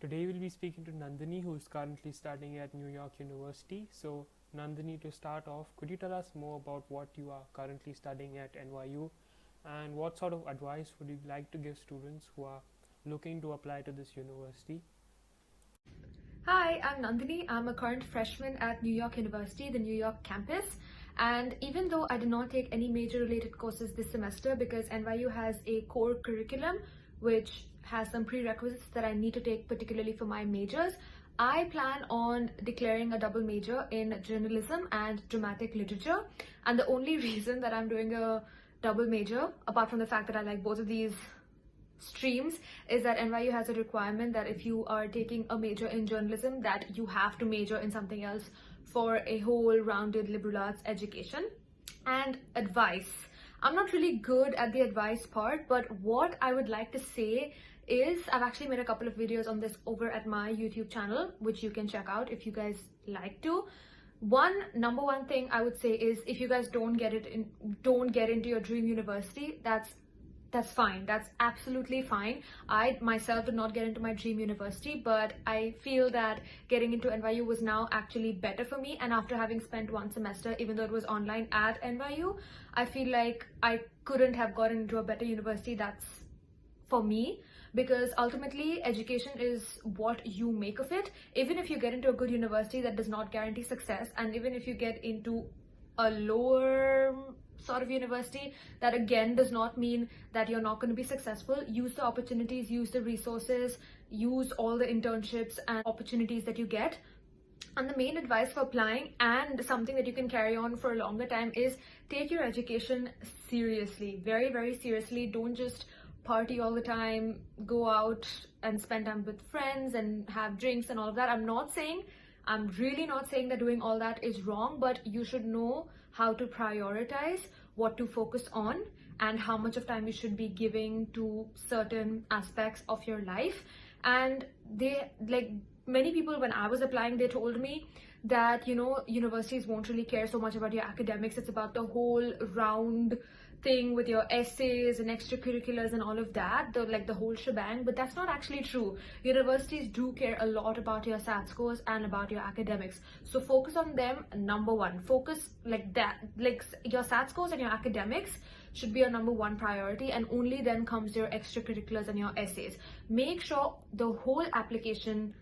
Today we'll be speaking to Nandini, who is currently studying at New York University. So, Nandini, to start off, could you tell us more about what you are currently studying at NYU and what sort of advice would you like to give students who are looking to apply to this university? Hi, I'm Nandini. I'm a current freshman at New York University, the New York campus. And even though I did not take any major related courses this semester because NYU has a core curriculum which has some prerequisites that I need to take particularly for my majors, I plan on declaring a double major in journalism and dramatic literature. And the only reason that I'm doing a double major, apart from the fact that I like both of these streams, is that NYU has a requirement that if you are taking a major in journalism, that you have to major in something else for a whole rounded liberal arts education. And advice, I'm not really good at the advice part, but what I would like to say is I've actually made a couple of videos on this over at my YouTube channel, which you can check out if you guys like to. Number one thing I would say is, if you guys don't get into your dream university, that's fine. That's absolutely fine. I myself did not get into my dream university, but I feel that getting into NYU was now actually better for me. And after having spent one semester, even though it was online at NYU, I feel like I couldn't have gotten into a better university. That's for me, because ultimately education is what you make of it. Even if you get into a good university, that does not guarantee success. And even if you get into a lower sort of university, that again does not mean that you're not going to be successful. Use the opportunities, use the resources, use all the internships and opportunities that you get. And the main advice for applying, and something that you can carry on for a longer time, is take your education seriously, very, very seriously. Don't just party all the time, go out and spend time with friends and have drinks and all of that. I'm really not saying that doing all that is wrong, but you should know how to prioritize, what to focus on, and how much of time you should be giving to certain aspects of your life. And many people, when I was applying, they told me that, universities won't really care so much about your academics. It's about the whole round thing with your essays and extracurriculars and all of that, the whole shebang. But that's not actually true. Universities do care a lot about your SAT scores and about your academics, so focus on them. Number one, focus your SAT scores and your academics should be your number one priority, and only then comes your extracurriculars and your essays. Make sure the whole application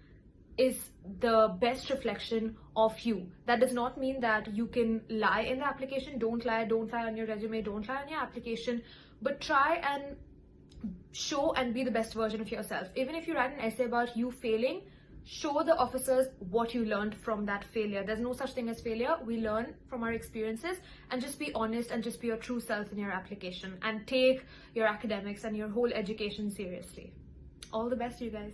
is the best reflection of you. That does not mean that you can lie in the application. Don't lie on your resume, don't lie on your application, but try and show and be the best version of yourself. Even if you write an essay about you failing, show the officers what you learned from that failure. There's no such thing as failure. We learn from our experiences, and just be honest and just be your true self in your application, and take your academics and your whole education seriously. All the best, you guys.